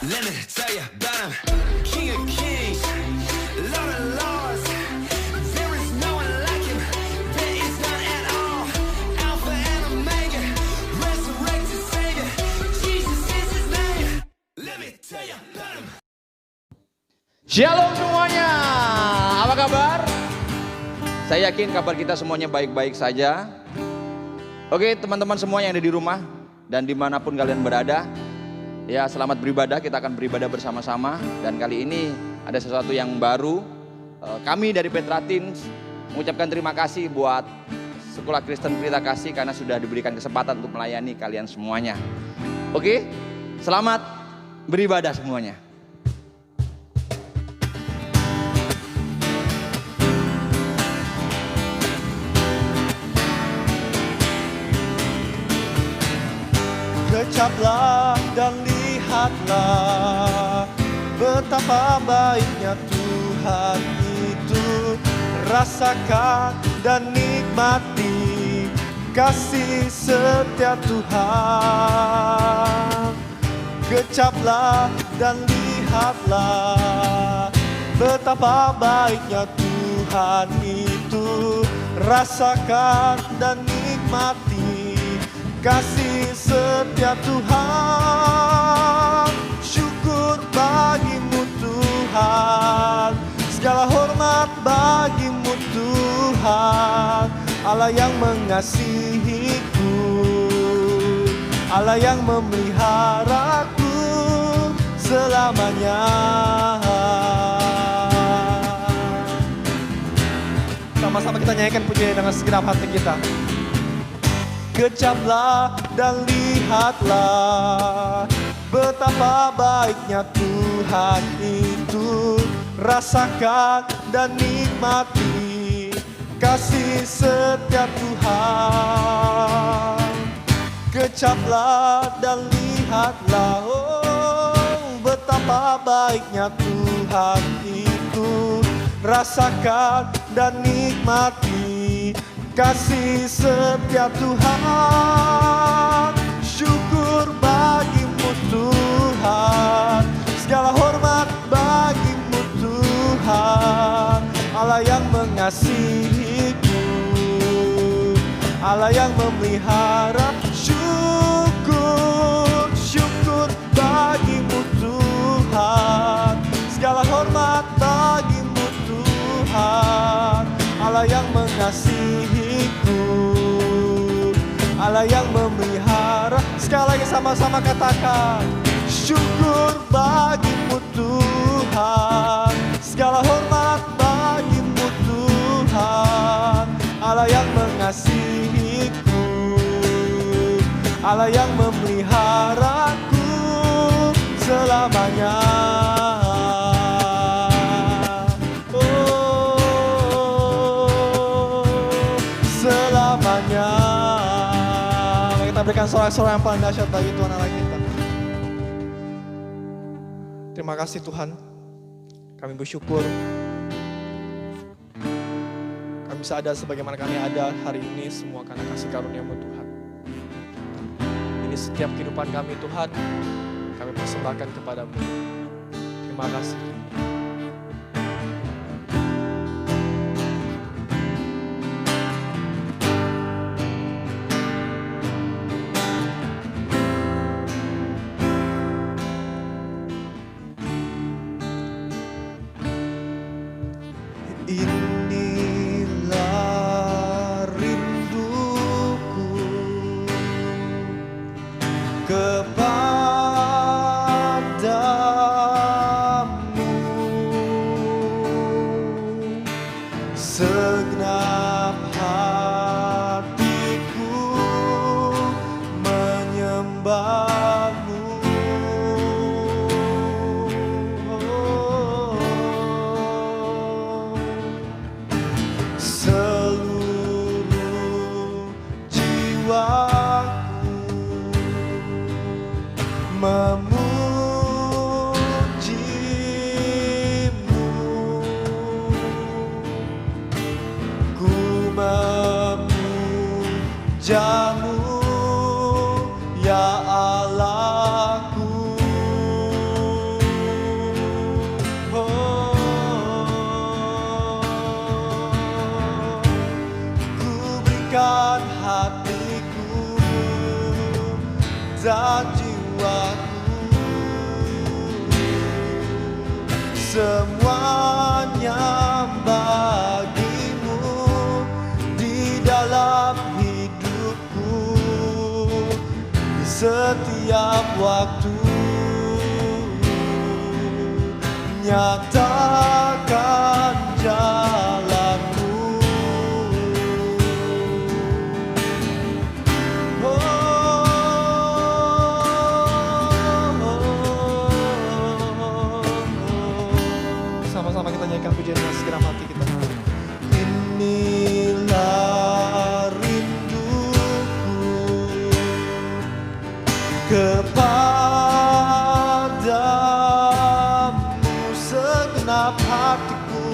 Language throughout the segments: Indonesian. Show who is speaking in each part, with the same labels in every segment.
Speaker 1: Let me tell you about him. King of kings, Lord of lords. There is no one like him. There is none at all. Alpha and Omega, resurrected Savior. Jesus is his name. Let me tell you about him.
Speaker 2: Shalom semuanya, apa kabar? Saya yakin kabar kita semuanya baik-baik saja. Oke, teman-teman semua yang ada di rumah dan dimanapun kalian berada, ya selamat beribadah. Kita akan beribadah bersama-sama. Dan kali ini ada sesuatu yang baru. Kami dari Petra Teens mengucapkan terima kasih buat Sekolah Kristen Pelita Kasih karena sudah diberikan kesempatan untuk melayani kalian semuanya. Oke, selamat beribadah semuanya.
Speaker 3: Kecaplah dan lihatlah betapa baiknya Tuhan itu. Rasakan dan nikmati kasih setia Tuhan. Kecaplah dan lihatlah betapa baiknya Tuhan itu. Rasakan dan nikmati kasih setia Tuhan. Syukur bagimu Tuhan, segala hormat bagimu Tuhan. Allah yang mengasihiku, Allah yang memeliharaku selamanya. Sama-sama kita nyanyikan pujian dengan segenap hati kita. Kecaplah dan lihatlah betapa baiknya Tuhan itu. Rasakan dan nikmati kasih setia Tuhan. Kecaplah dan lihatlah, oh betapa baiknya Tuhan itu. Rasakan dan nikmati kasih setia Tuhan. Syukur bagimu Tuhan, segala hormat bagimu Tuhan. Allah yang mengasihiku, Allah yang memelihara. Syukur, syukur bagimu Tuhan, segala hormat bagimu Tuhan. Allah yang mengasihiku, Allah yang memelihara. Sekali lagi sama-sama katakan, syukur bagimu Tuhan, segala hormat bagimu Tuhan. Allah yang mengasihiku, Allah yang memeliharaku selamanya. Kita berikan sorak-sorak yang paling dahsyat bagi Tuhan Allah kita. Terima kasih Tuhan, kami bersyukur kami bisa ada sebagaimana kami ada hari ini semua karena kasih karunia-Mu Tuhan. Ini setiap kehidupan kami Tuhan, kami persembahkan kepadamu. Terima kasih. Inilah rinduku kepadamu, segenap hatiku menyembahmu. Seluruh jiwaku memujimu, ku memujamu ya Allahku. dan jiwaku, semuanya bagimu di dalam hidupku, di setiap waktu. Nyatakan jalanmu, sama-sama kita nyanyikan pujian dengan segenap hati kita. Inilah rinduku kepadamu, segenap hatiku,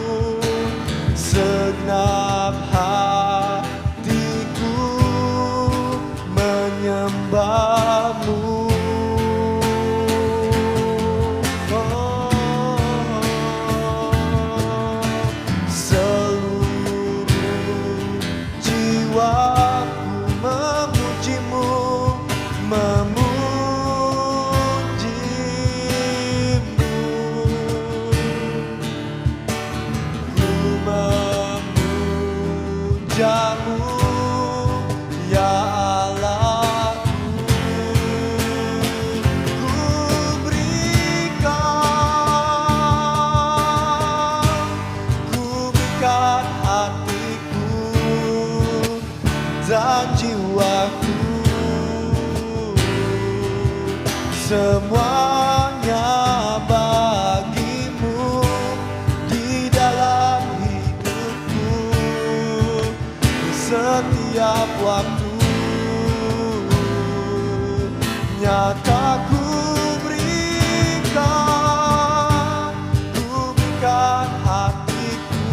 Speaker 3: segenap hatiku menyembahmu. Seluruh jiwaku memujimu, memujimu, ya Allahku. Ku berikan hatiku dan jiwaku, semuanya bagimu di dalam hidupku, di setiap waktu. Nyata ku berikan hatiku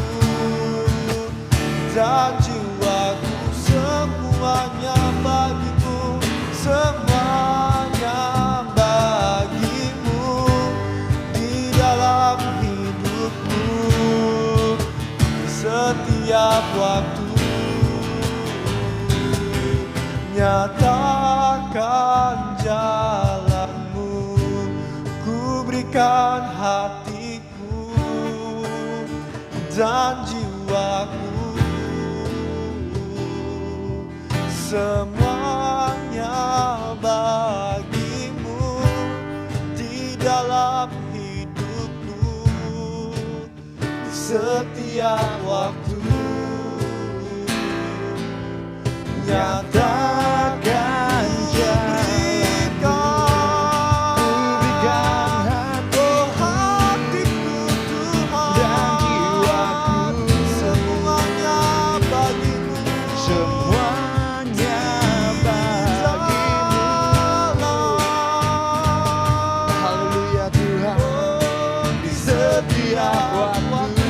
Speaker 3: dan jiwaku, semuanya bagimu, semuanya bagimu di dalam hidupku, di setiap waktu. Nyatakan jalanmu, ku berikan hatiku dan jiwaku, semuanya bagimu di dalam hidupku, di setiap waktu. Nyatakan jalanmu, hatiku Tuhan dan jiwaku, semuanya bagimu, semuanya bagimu. Haleluya Tuhan, di setiap waktu.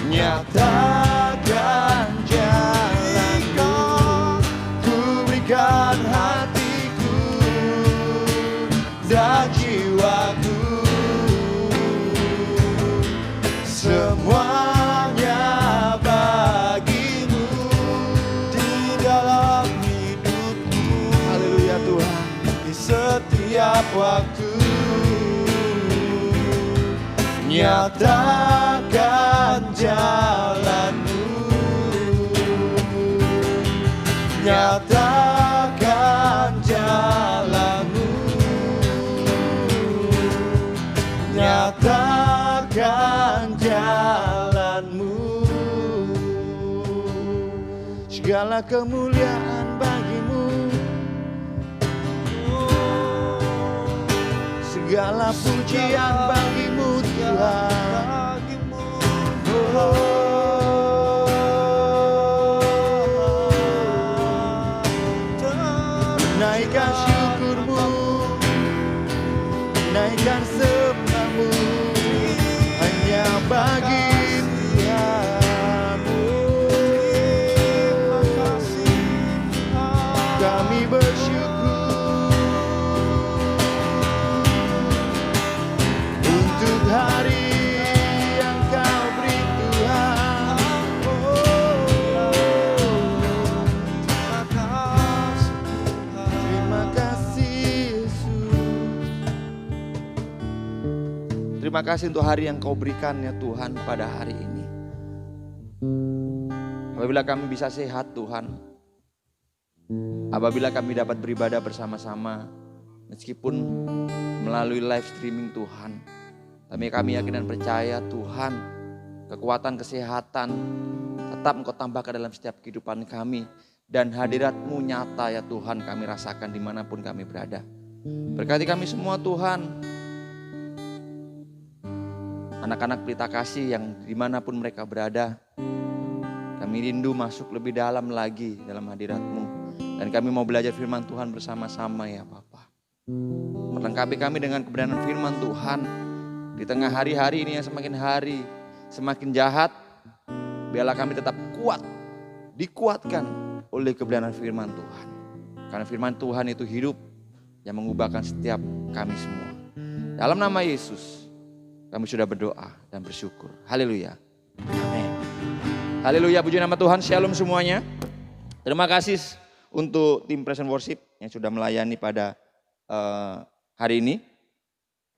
Speaker 3: Nyatakan hatiku dan jiwaku, semuanya bagimu di dalam hidupku. Haleluya Tuhan, di setiap waktu. Nyatakan jalanmu, nyatakan jalanmu, nyatakan jalanmu. Segala kemuliaan bagimu, segala pujian bagimu Tuhan. Naikkan syukurmu, naikkan sembahmu hanya bagi Tuhan. Kami bersyukur untuk hari yang Kau beri Tuhan. Terima kasih Tuhan.
Speaker 2: Terima kasih untuk hari yang kau berikan ya Tuhan pada hari ini. Apabila kami bisa sehat Tuhan, apabila kami dapat beribadah bersama-sama, meskipun melalui live streaming Tuhan, tapi kami yakin dan percaya Tuhan, kekuatan kesehatan tetap Engkau tambahkan dalam setiap kehidupan kami. Dan hadirat-Mu nyata ya Tuhan kami rasakan dimanapun kami berada. Berkati kami semua Tuhan. Anak-anak pelita kasih yang dimanapun mereka berada, kami rindu masuk lebih dalam lagi dalam hadirat-Mu. Dan kami mau belajar firman Tuhan bersama-sama ya Bapa. Melengkapi kami dengan kebenaran firman Tuhan. Di tengah hari-hari ini yang semakin hari semakin jahat, biarlah kami tetap kuat, dikuatkan oleh kebenaran firman Tuhan. Karena firman Tuhan itu hidup yang mengubahkan setiap kami semua. Dalam nama Yesus kami sudah berdoa dan bersyukur. Haleluya. Amin. Haleluya, puji nama Tuhan. Shalom semuanya. Terima kasih untuk tim Present Worship yang sudah melayani pada hari ini.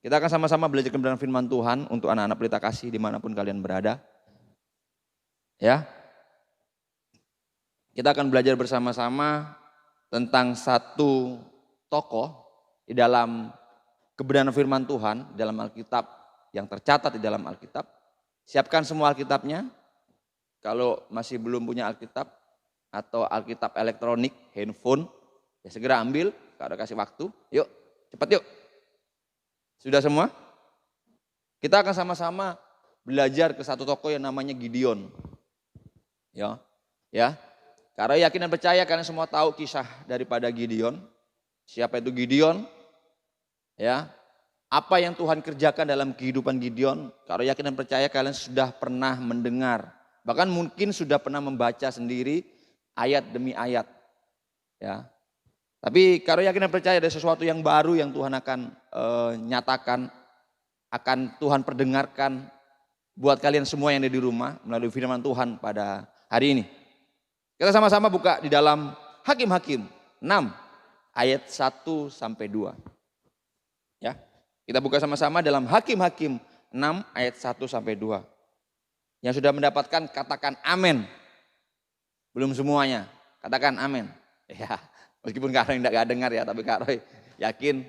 Speaker 2: Kita akan sama-sama belajar kebenaran firman Tuhan untuk anak-anak pelita kasih dimanapun kalian berada. Ya, kita akan belajar bersama-sama tentang satu tokoh di dalam kebenaran firman Tuhan dalam Alkitab yang tercatat di dalam Alkitab. Siapkan semua Alkitabnya. Kalau masih belum punya Alkitab atau Alkitab elektronik, handphone, ya segera ambil. Kalau kasih waktu, yuk cepat yuk. Sudah semua? Kita akan sama-sama belajar ke satu tokoh yang namanya Gideon. Ya. Karena yakin dan percaya kalian semua tahu kisah daripada Gideon. Siapa itu Gideon? Ya. Apa yang Tuhan kerjakan dalam kehidupan Gideon? Kalau yakin dan percaya kalian sudah pernah mendengar. Bahkan mungkin sudah pernah membaca sendiri ayat demi ayat. Ya. Tapi kalau yakin dan percaya ada sesuatu yang baru yang Tuhan akan nyatakan. Akan Tuhan perdengarkan buat kalian semua yang ada di rumah melalui firman Tuhan pada hari ini. Kita sama-sama buka di dalam Hakim-Hakim 6 ayat 1 sampai 2. Ya. Kita buka sama-sama dalam Hakim-Hakim 6 ayat 1 sampai 2. Yang sudah mendapatkan katakan amin. Belum semuanya, katakan amin. Ya, meskipun Kak Roy enggak dengar ya, tapi Kak Roy yakin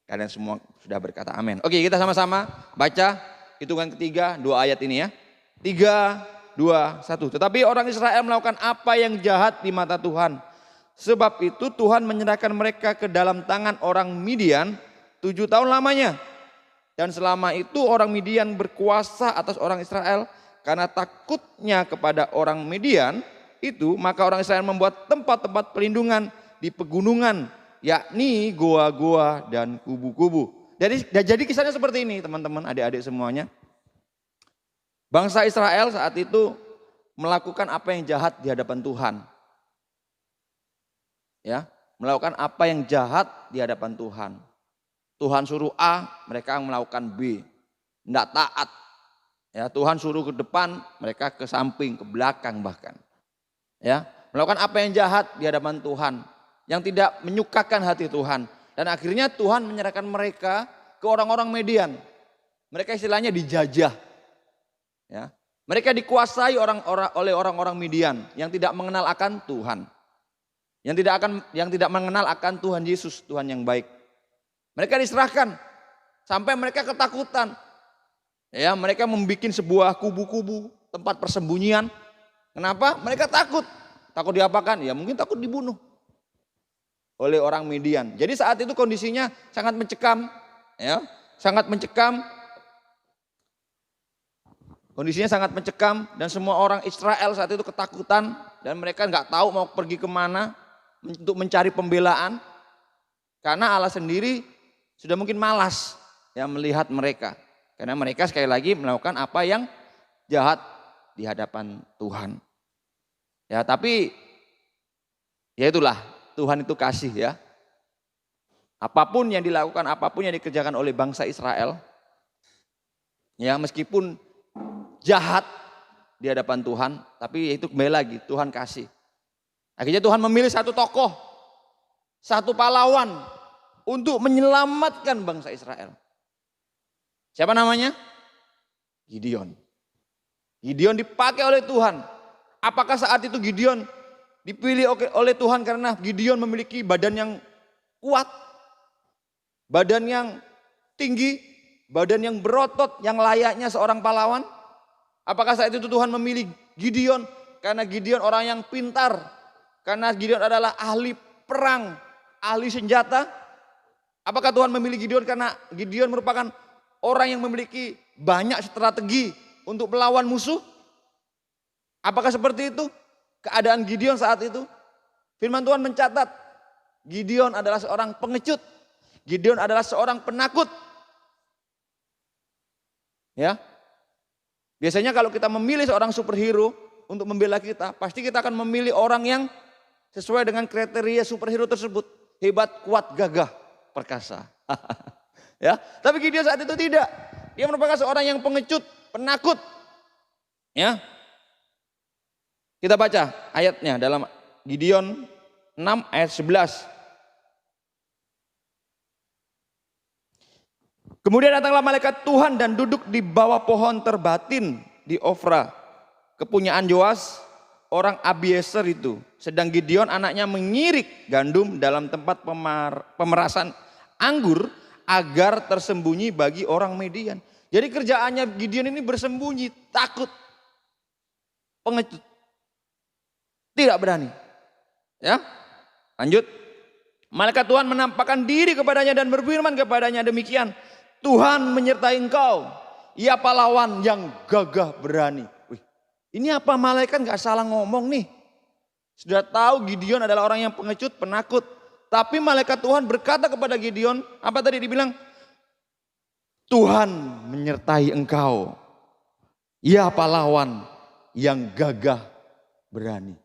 Speaker 2: kalian semua sudah berkata amin. Oke, kita sama-sama baca hitungan ketiga 2 ayat ini ya. 3, 2, 1. Tetapi orang Israel melakukan apa yang jahat di mata Tuhan. Sebab itu Tuhan menyerahkan mereka ke dalam tangan orang Midian 7 tahun lamanya. Dan selama itu orang Midian berkuasa atas orang Israel. Karena takutnya kepada orang Midian itu, maka orang Israel membuat tempat-tempat pelindungan di pegunungan, yakni goa-goa dan kubu-kubu. Jadi kisahnya seperti ini teman-teman, adik-adik semuanya. Bangsa Israel saat itu melakukan apa yang jahat di hadapan Tuhan. Ya, melakukan apa yang jahat di hadapan Tuhan. Tuhan suruh A, mereka melakukan B. Tidak taat. Ya, Tuhan suruh ke depan, mereka ke samping, ke belakang bahkan. Ya, melakukan apa yang jahat di hadapan Tuhan, yang tidak menyukakan hati Tuhan. Dan akhirnya Tuhan menyerahkan mereka ke orang-orang Midian. Mereka istilahnya dijajah. Ya, mereka dikuasai oleh orang-orang Midian yang tidak mengenal akan Tuhan. Yang tidak mengenal akan Tuhan Yesus, Tuhan yang baik. Mereka diserahkan sampai mereka ketakutan. Ya, mereka membuat sebuah kubu-kubu, tempat persembunyian. Kenapa? Mereka takut. Takut diapakan? Ya mungkin takut dibunuh oleh orang Midian. Jadi saat itu kondisinya sangat mencekam, ya, sangat mencekam. Kondisinya sangat mencekam dan semua orang Israel saat itu ketakutan dan mereka nggak tahu mau pergi kemana untuk mencari pembelaan karena Allah sendiri sudah mungkin malas ya melihat mereka karena mereka sekali lagi melakukan apa yang jahat di hadapan Tuhan. Ya, tapi ya itulah Tuhan itu kasih ya. Apapun yang dilakukan, apapun yang dikerjakan oleh bangsa Israel, ya meskipun jahat di hadapan Tuhan, tapi itu kembali lagi Tuhan kasih. Akhirnya Tuhan memilih satu tokoh, satu pahlawan untuk menyelamatkan bangsa Israel. Siapa namanya? Gideon. Gideon dipakai oleh Tuhan. Apakah saat itu Gideon dipilih oleh Tuhan karena Gideon memiliki badan yang kuat, badan yang tinggi, badan yang berotot, yang layaknya seorang pahlawan? Apakah saat itu Tuhan memilih Gideon karena Gideon orang yang pintar, karena Gideon adalah ahli perang, ahli senjata? Apakah Tuhan memilih Gideon karena Gideon merupakan orang yang memiliki banyak strategi untuk melawan musuh? Apakah seperti itu keadaan Gideon saat itu? Firman Tuhan mencatat Gideon adalah seorang pengecut. Gideon adalah seorang penakut. Ya. Biasanya kalau kita memilih seorang superhero untuk membela kita, pasti kita akan memilih orang yang sesuai dengan kriteria superhero tersebut. Hebat, kuat, gagah, perkasa. Ya, tapi Gideon saat itu tidak. Dia merupakan seorang yang pengecut, penakut. Ya. Kita baca ayatnya dalam Gideon 6 ayat 11. Kemudian datanglah malaikat Tuhan dan duduk di bawah pohon terbatin di Ofra, kepunyaan Yoas, orang Abieser itu. Sedang Gideon anaknya mengirik gandum dalam tempat pemerasan anggur agar tersembunyi bagi orang Median. Jadi kerjaannya Gideon ini bersembunyi, takut, pengecut. Tidak berani. Ya. Lanjut. Malaikat Tuhan menampakkan diri kepadanya dan berfirman kepadanya demikian. Tuhan menyertai engkau. Ia pahlawan yang gagah berani. Wih, ini apa malaikat gak salah ngomong nih. Sudah tahu Gideon adalah orang yang pengecut, penakut. Tapi malaikat Tuhan berkata kepada Gideon. Apa tadi dibilang? Tuhan menyertai engkau. Ia pahlawan yang gagah berani.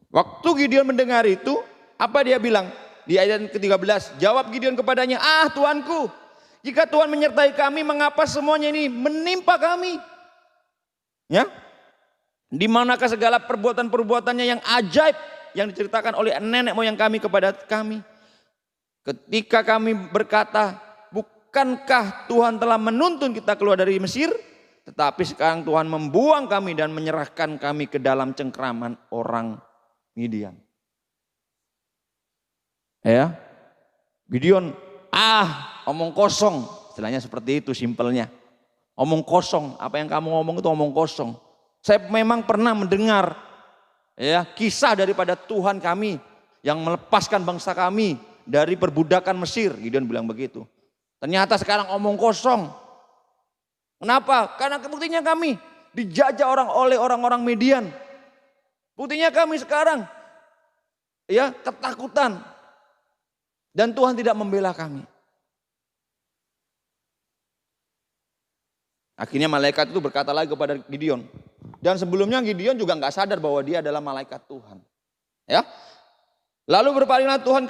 Speaker 2: Waktu Gideon mendengar itu, apa dia bilang? Di ayat ke-13, jawab Gideon kepadanya, Tuanku, jika Tuhan menyertai kami, mengapa semuanya ini menimpa kami? Ya, di manakah segala perbuatan-perbuatannya yang ajaib yang diceritakan oleh nenek moyang kami kepada kami? Ketika kami berkata, bukankah Tuhan telah menuntun kita keluar dari Mesir? Tetapi sekarang Tuhan membuang kami dan menyerahkan kami ke dalam cengkraman orang Midian. Ya, Gideon, omong kosong, istilahnya seperti itu simpelnya. Omong kosong, apa yang kamu ngomong itu omong kosong. Saya memang pernah mendengar ya kisah daripada Tuhan kami yang melepaskan bangsa kami dari perbudakan Mesir. Gideon bilang begitu. Ternyata sekarang omong kosong. Kenapa? Karena buktinya kami dijajah oleh orang-orang Midian. Buktinya kami sekarang ya ketakutan dan Tuhan tidak membela kami. Akhirnya malaikat itu berkata lagi kepada Gideon. Dan sebelumnya Gideon juga nggak sadar bahwa dia adalah malaikat Tuhan. Ya. Lalu berpalinglah Tuhan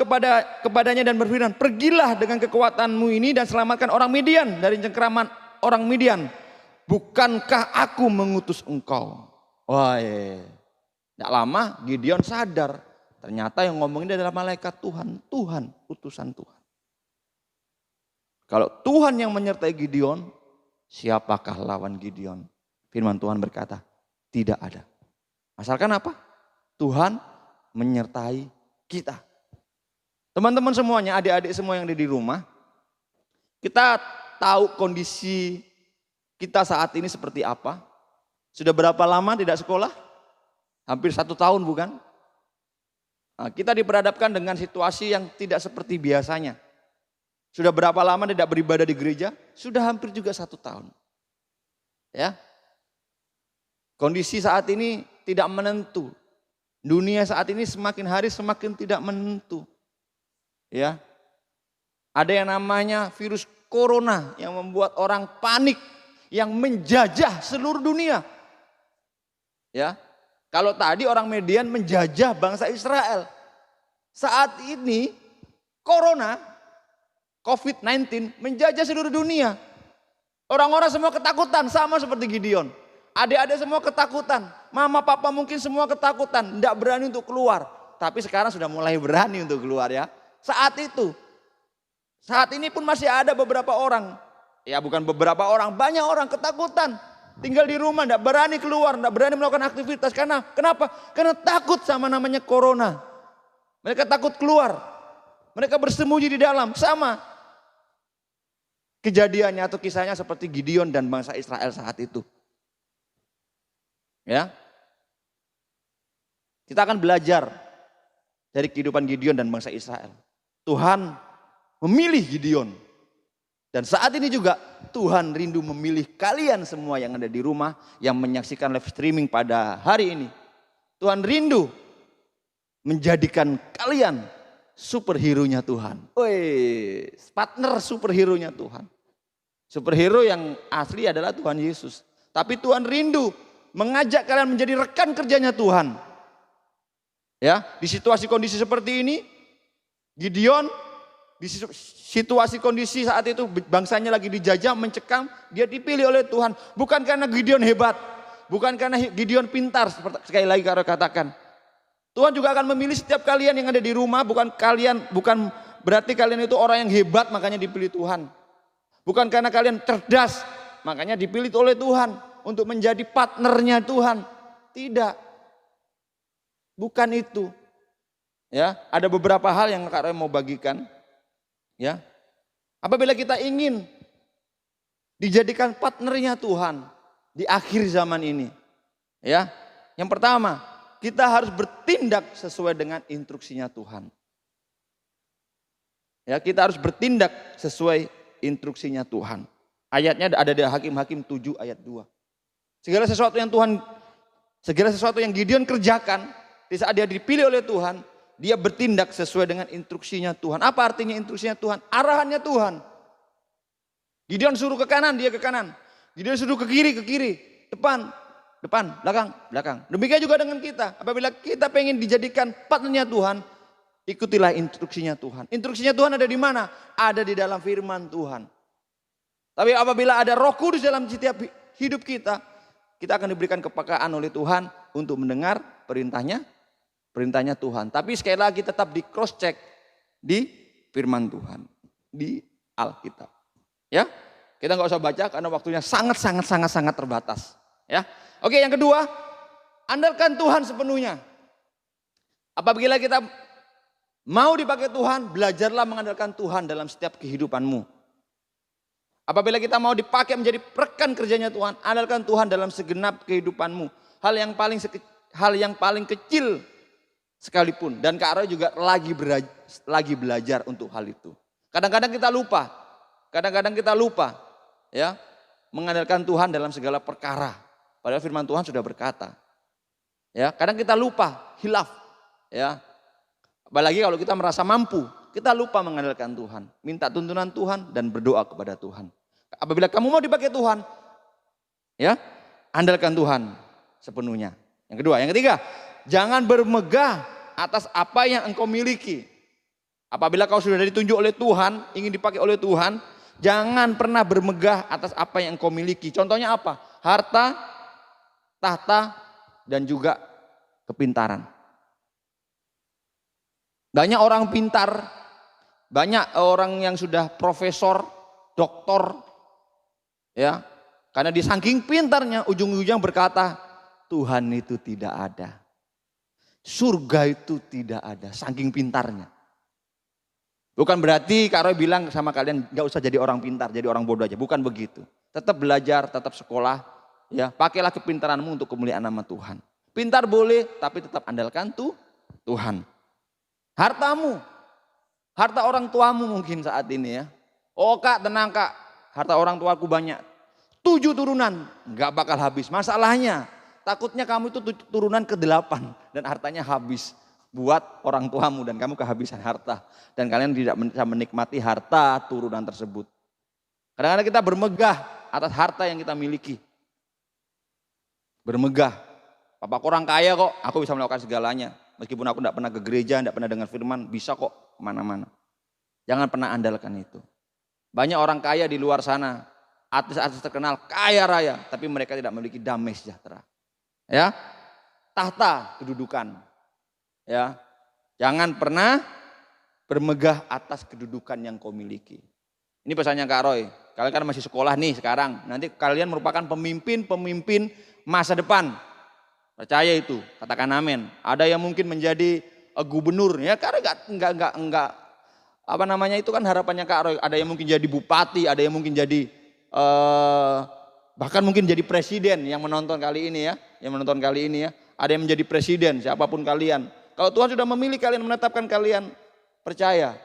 Speaker 2: kepadanya dan berfirman, pergilah dengan kekuatanmu ini dan selamatkan orang Midian dari cengkraman orang Midian. Bukankah aku mengutus engkau? Wah, tidak lama Gideon sadar. Ternyata yang ngomongin dia adalah malaikat Tuhan. Tuhan, utusan Tuhan. Kalau Tuhan yang menyertai Gideon, siapakah lawan Gideon? Firman Tuhan berkata, tidak ada. Asalkan apa? Tuhan menyertai kita. Teman-teman semuanya, adik-adik semua yang ada di rumah, kita tahu kondisi kita saat ini seperti apa. Sudah berapa lama tidak sekolah? Hampir 1 tahun bukan? Nah, kita diperhadapkan dengan situasi yang tidak seperti biasanya. Sudah berapa lama tidak beribadah di gereja? Sudah hampir juga 1 tahun. Ya, kondisi saat ini tidak menentu. Dunia saat ini semakin hari semakin tidak menentu. Ya, ada yang namanya virus corona yang membuat orang panik, yang menjajah seluruh dunia. Ya, kalau tadi orang Median menjajah bangsa Israel, saat ini corona, COVID-19 menjajah seluruh dunia. Orang-orang semua ketakutan, sama seperti Gideon. Adik-adik semua ketakutan, mama papa mungkin semua ketakutan, tidak berani untuk keluar. Tapi sekarang sudah mulai berani untuk keluar ya. Saat ini pun masih ada beberapa orang Ya bukan beberapa orang, banyak orang ketakutan. Tinggal di rumah, tidak berani keluar, tidak berani melakukan aktivitas. Kenapa? Karena takut sama namanya corona. Mereka takut keluar. Mereka bersembunyi di dalam. Sama kejadiannya atau kisahnya seperti Gideon dan bangsa Israel saat itu. Ya, kita akan belajar dari kehidupan Gideon dan bangsa Israel. Tuhan memilih Gideon. Dan saat ini juga Tuhan rindu memilih kalian semua yang ada di rumah, yang menyaksikan live streaming pada hari ini. Tuhan rindu menjadikan kalian superhero-nya Tuhan. Woi, partner superhero-nya Tuhan. Superhero yang asli adalah Tuhan Yesus. Tapi Tuhan rindu mengajak kalian menjadi rekan kerjanya Tuhan. Ya, di situasi kondisi seperti ini, Gideon di situasi kondisi saat itu bangsanya lagi dijajah, mencekam, dia dipilih oleh Tuhan. Bukan karena Gideon hebat, bukan karena Gideon pintar, seperti sekali lagi Karo katakan. Tuhan juga akan memilih setiap kalian yang ada di rumah, bukan berarti kalian itu orang yang hebat makanya dipilih Tuhan. Bukan karena kalian cerdas makanya dipilih oleh Tuhan untuk menjadi partnernya Tuhan. Tidak. Bukan itu. Ya, ada beberapa hal yang Kak Roy mau bagikan. Ya. Apabila kita ingin dijadikan partnernya Tuhan di akhir zaman ini. Ya. Yang pertama, kita harus bertindak sesuai dengan instruksinya Tuhan. Ya, kita harus bertindak sesuai instruksinya Tuhan. Ayatnya ada di Hakim-Hakim 7 ayat 2. Segala sesuatu yang Gideon kerjakan, di saat dia dipilih oleh Tuhan, dia bertindak sesuai dengan instruksinya Tuhan. Apa artinya instruksinya Tuhan? Arahannya Tuhan. Gideon suruh ke kanan, dia ke kanan. Gideon suruh ke kiri, depan, belakang. Demikian juga dengan kita. Apabila kita pengen dijadikan partnernya Tuhan, ikutilah instruksinya Tuhan. Instruksinya Tuhan ada di mana? Ada di dalam firman Tuhan. Tapi apabila ada Roh Kudus dalam setiap hidup kita akan diberikan kepekaan oleh Tuhan untuk mendengar perintahnya Tuhan. Tapi sekali lagi tetap di cross check di firman Tuhan, di Alkitab. Ya, kita nggak usah baca karena waktunya sangat terbatas. Ya, oke. Yang kedua, andalkan Tuhan sepenuhnya. Apabila kita mau dipakai Tuhan, belajarlah mengandalkan Tuhan dalam setiap kehidupanmu. Apabila kita mau dipakai menjadi rekan kerjanya Tuhan, andalkan Tuhan dalam segenap kehidupanmu. Hal yang paling kecil sekalipun. Dan Kak Roy juga lagi belajar untuk hal itu. Kadang-kadang kita lupa ya, mengandalkan Tuhan dalam segala perkara. Padahal firman Tuhan sudah berkata. Ya, kadang kita lupa, hilaf. Ya. Apalagi kalau kita merasa mampu, kita lupa mengandalkan Tuhan. Minta tuntunan Tuhan dan berdoa kepada Tuhan. Apabila kamu mau dipakai Tuhan, ya, andalkan Tuhan sepenuhnya. Yang kedua, yang ketiga, jangan bermegah atas apa yang engkau miliki. Apabila kau sudah ditunjuk oleh Tuhan, ingin dipakai oleh Tuhan, jangan pernah bermegah atas apa yang engkau miliki. Contohnya apa? Harta, tahta, dan juga kepintaran. Banyak orang pintar, banyak orang yang sudah profesor, doktor, ya, karena di saking pintarnya ujung-ujung berkata, Tuhan itu tidak ada. Surga itu tidak ada, saking pintarnya. Bukan berarti Kak Roy bilang sama kalian gak usah jadi orang pintar, jadi orang bodoh aja. Bukan begitu. Tetap belajar, tetap sekolah. Ya, pakailah kepintaranmu untuk kemuliaan nama Tuhan. Pintar boleh, tapi tetap andalkan Tuhan. Hartamu, harta orang tuamu mungkin saat ini ya. Oh Kak, tenang Kak, harta orang tuaku banyak. 7 turunan, gak bakal habis. Masalahnya, takutnya kamu itu turunan ke-8 dan hartanya habis. Buat orang tuamu dan kamu kehabisan harta. Dan kalian tidak bisa menikmati harta turunan tersebut. Kadang-kadang kita bermegah atas harta yang kita miliki. Bermegah. Papaku orang kaya kok, aku bisa melakukan segalanya. Meskipun aku tidak pernah ke gereja, tidak pernah dengar firman, bisa kok kemana-mana. Jangan pernah andalkan itu. Banyak orang kaya di luar sana, artis-artis terkenal, kaya raya, tapi mereka tidak memiliki damai sejahtera. Ya, tahta kedudukan. Ya, jangan pernah bermegah atas kedudukan yang kau miliki. Ini pesannya Kak Roy. Kalian kan masih sekolah nih sekarang. Nanti kalian merupakan pemimpin masa depan. Percaya itu, katakan amin. Ada yang mungkin menjadi gubernur ya, karena enggak apa namanya itu kan harapannya Kak Roy. Ada yang mungkin jadi bupati, ada yang mungkin jadi bahkan mungkin jadi presiden yang menonton kali ini ya, Ada yang menjadi presiden, siapapun kalian. Kalau Tuhan sudah memilih kalian, menetapkan kalian, percaya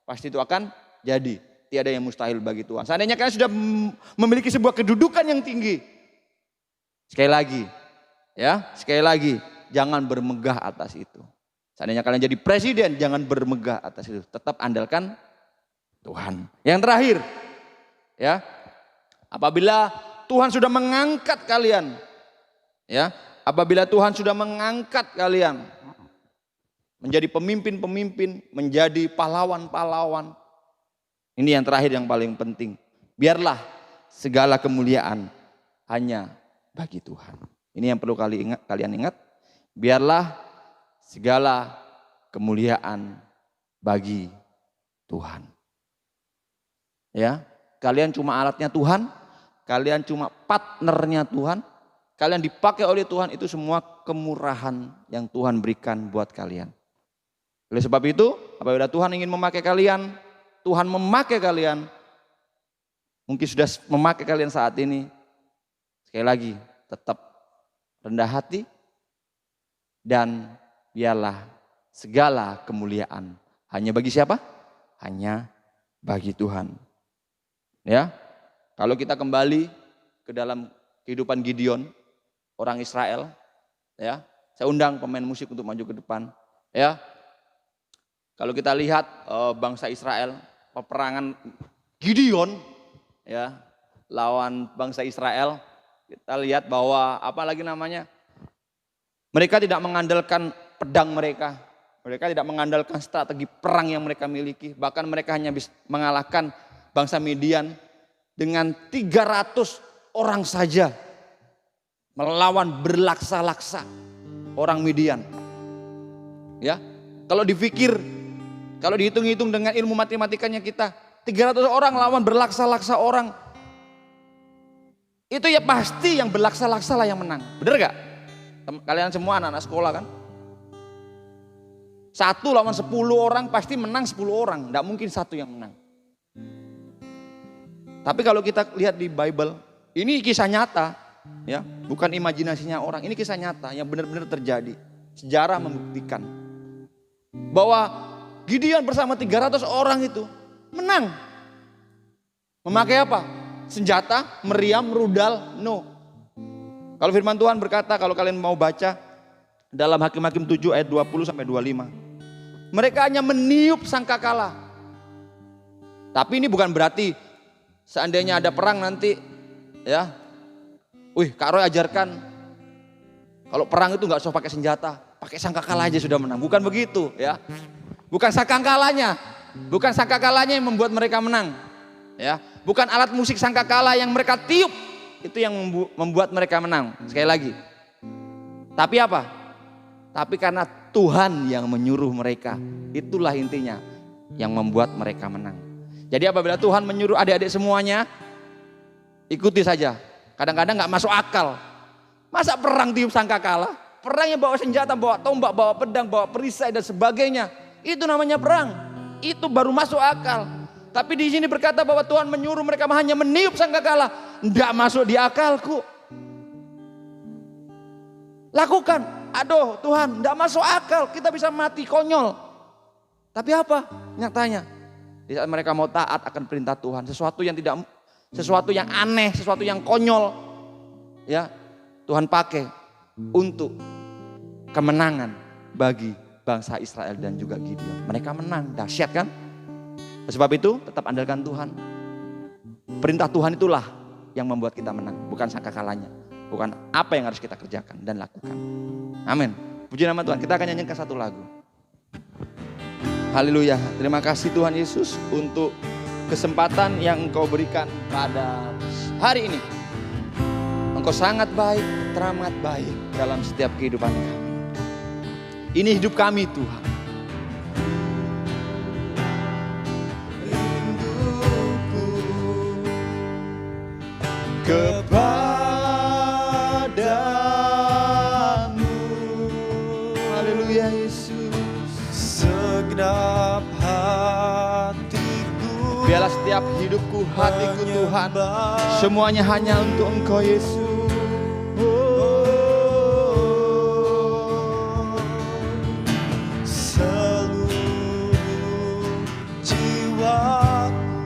Speaker 2: pasti itu akan jadi. Tiada yang mustahil bagi Tuhan. Seandainya kalian sudah memiliki sebuah kedudukan yang tinggi. Sekali lagi, jangan bermegah atas itu. Seandainya kalian jadi presiden, jangan bermegah atas itu. Tetap andalkan Tuhan. Yang terakhir, ya, apabila Tuhan sudah mengangkat kalian, ya, apabila Tuhan sudah mengangkat kalian menjadi pemimpin-pemimpin, menjadi pahlawan-pahlawan. Ini yang terakhir yang paling penting. Biarlah segala kemuliaan hanya bagi Tuhan. Ini yang perlu kalian ingat. Biarlah segala kemuliaan bagi Tuhan. Ya, kalian cuma alatnya Tuhan, kalian cuma partnernya Tuhan, kalian dipakai oleh Tuhan, itu semua kemurahan yang Tuhan berikan buat kalian. Oleh sebab itu, apabila Tuhan ingin memakai kalian, Tuhan memakai kalian, mungkin sudah memakai kalian saat ini, sekali lagi tetap rendah hati dan biarlah segala kemuliaan hanya bagi siapa? Hanya bagi Tuhan. Ya, kalau kita kembali ke dalam kehidupan Gideon, orang Israel, ya, saya undang pemain musik untuk maju ke depan. Ya, kalau kita lihat bangsa Israel, peperangan Gideon, ya, lawan bangsa Israel, kita lihat bahwa mereka tidak mengandalkan pedang mereka tidak mengandalkan strategi perang yang mereka miliki, bahkan mereka hanya bisa mengalahkan bangsa Midian dengan 300 orang saja, melawan berlaksa-laksa orang Midian. Ya, kalau dihitung-hitung dengan ilmu matematikanya kita, 300 orang lawan berlaksa-laksa orang. Itu ya pasti yang berlaksa-laksa lah yang menang. Bener gak? Kalian semua anak-anak sekolah kan? 1 lawan 10 orang pasti menang 10 orang. Gak mungkin 1 yang menang. Tapi kalau kita lihat di Bible, ini kisah nyata. Ya, bukan imajinasinya orang. Ini kisah nyata yang benar-benar terjadi. Sejarah membuktikan bahwa Gideon bersama 300 orang itu menang. Memakai apa? Senjata, meriam, rudal, no. Kalau firman Tuhan berkata, kalau kalian mau baca dalam Hakim-Hakim 7 ayat 20 sampai 25. Mereka hanya meniup sangkakala. Tapi ini bukan berarti seandainya ada perang nanti, ya, Kak Roy ajarkan kalau perang itu nggak usah pakai senjata, pakai sangkakala aja sudah menang. Bukan begitu, ya. Bukan sangkakalanya yang membuat mereka menang, ya. Bukan alat musik sangkakala yang mereka tiup itu yang membuat mereka menang. Sekali lagi. Tapi apa? Tapi karena Tuhan yang menyuruh mereka, itulah intinya yang membuat mereka menang. Jadi apabila Tuhan menyuruh adik-adik semuanya, ikuti saja. Kadang-kadang nggak masuk akal. Masa perang tiup sangkakala? Perangnya bawa senjata, bawa tombak, bawa pedang, bawa perisai dan sebagainya. Itu namanya perang. Itu baru masuk akal. Tapi di sini berkata bahwa Tuhan menyuruh mereka hanya meniup sangkakala. Enggak masuk di akalku. Lakukan. Aduh Tuhan, enggak masuk akal. Kita bisa mati konyol. Tapi apa nyatanya? Di saat mereka mau taat akan perintah Tuhan, sesuatu yang aneh, sesuatu yang konyol, ya, Tuhan pakai untuk kemenangan bagi bangsa Israel dan juga Gideon. Mereka menang, dahsyat kan? Sebab itu tetap andalkan Tuhan. Perintah Tuhan itulah yang membuat kita menang, bukan sangkakalanya, bukan apa yang harus kita kerjakan dan lakukan. Amin. Puji nama Tuhan. Kita akan nyanyikan satu lagu. Haleluya. Terima kasih Tuhan Yesus untuk kesempatan yang Engkau berikan pada hari ini. Engkau sangat baik, teramat baik dalam setiap kehidupan kami. Ini hidup kami Tuhan.
Speaker 1: Rinduku
Speaker 2: kepadamu. Haleluya Yesus.
Speaker 3: Segenap hatiku,
Speaker 2: Biarlah setiap hidupku, hatiku Tuhan, semuanya hanya untuk Engkau Yesus.
Speaker 3: seluruh jiwaku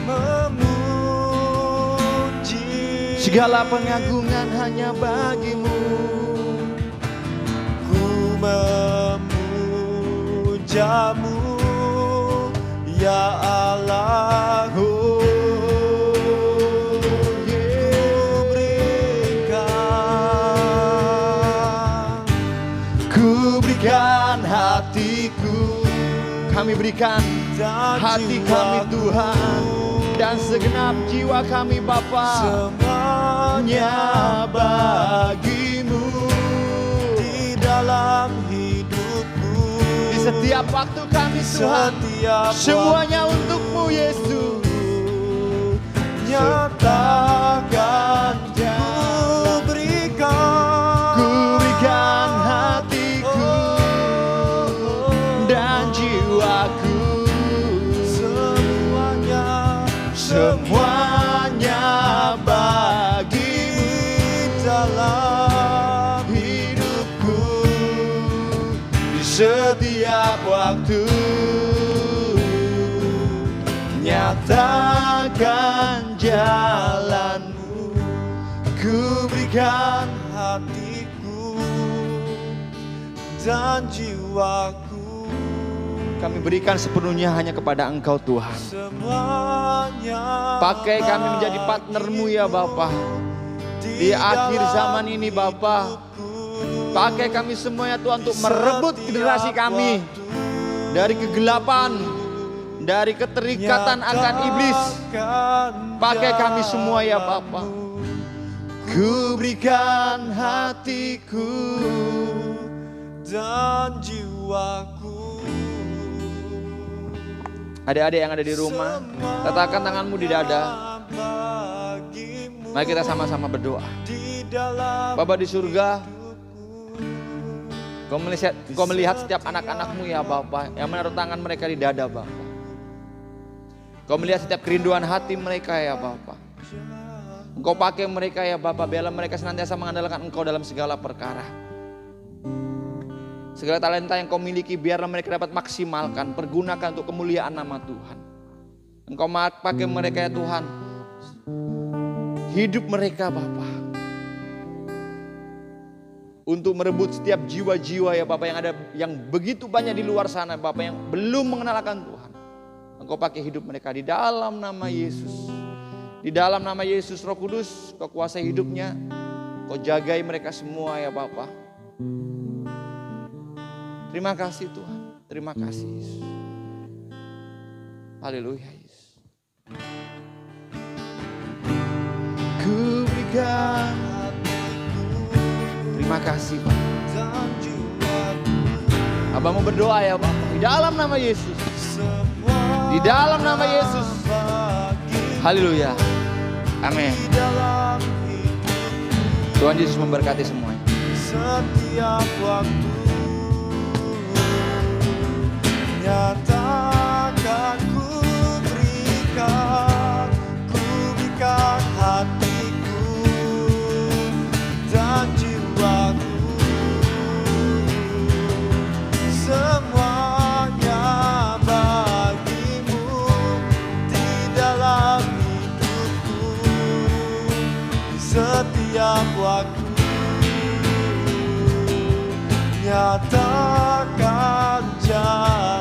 Speaker 3: memuji.
Speaker 2: Segala pengagungan hanya bagimu.
Speaker 3: Ku memujamu, ya Allah.
Speaker 2: Ku berikan hatiku, kami berikan hati kami Tuhan, dan segenap jiwa kami Bapa, semuanya bagimu.
Speaker 3: Di dalam hidupku,
Speaker 2: Di setiap waktu kami Tuhan,
Speaker 3: setiap
Speaker 2: semuanya untukmu Yesus.
Speaker 3: nyatakan ku berikan
Speaker 2: hatiku dan jiwaku, semuanya bagimu.
Speaker 3: dalam
Speaker 2: Hidupku di setiap waktu, nyatakan jalanmu. Ku berikan
Speaker 3: hatiku dan jiwaku,
Speaker 2: kami berikan sepenuhnya hanya kepada Engkau Tuhan.
Speaker 3: semuanya
Speaker 2: Pakai kami menjadi partnermu ya Bapa. Di akhir zaman ini Bapa, pakai kami semuanya Tuhan untuk merebut generasi kami dari kegelapan, dari keterikatan akan iblis. Pakai kami semua ya Bapa. Ku berikan hatiku
Speaker 3: dan jiwaku.
Speaker 2: Adik-adik yang ada di rumah, letakkan tanganmu di dada. Mari kita sama-sama berdoa. Bapa di surga, Engkau melihat setiap anak-anakmu ya Bapa, yang menaruh tangan mereka di dada Bapa. Engkau melihat setiap kerinduan hati mereka ya Bapa. Engkau pakai mereka ya Bapa, biarlah mereka senantiasa mengandalkan Engkau dalam segala perkara. Segala talenta yang Kau miliki biarlah mereka dapat maksimalkan, pergunakan untuk kemuliaan nama Tuhan. Engkau pakai mereka ya Tuhan, hidup mereka Bapa, untuk merebut setiap jiwa-jiwa ya Bapa yang begitu banyak di luar sana Bapa, yang belum mengenal akan Tuhan. Engkau pakai hidup mereka di dalam nama Yesus. Di dalam nama Yesus, Roh Kudus, Kau kuasai hidupnya. Kau jagai mereka semua ya Bapa. Terima kasih Tuhan. Terima kasih Yesus. Haleluya Yesus. Ku berikan terima kasih Pak. Abang mau berdoa ya Bapak. Di dalam nama Yesus. Di dalam nama Yesus. Haleluya. Amin. Tuhan Yesus memberkati semuanya.
Speaker 3: Setiap waktu nyatakan ku berikan hatiku dan jiwaku, semuanya bagimu. Di dalam hidupku, setiap waktu nyatakan jalan.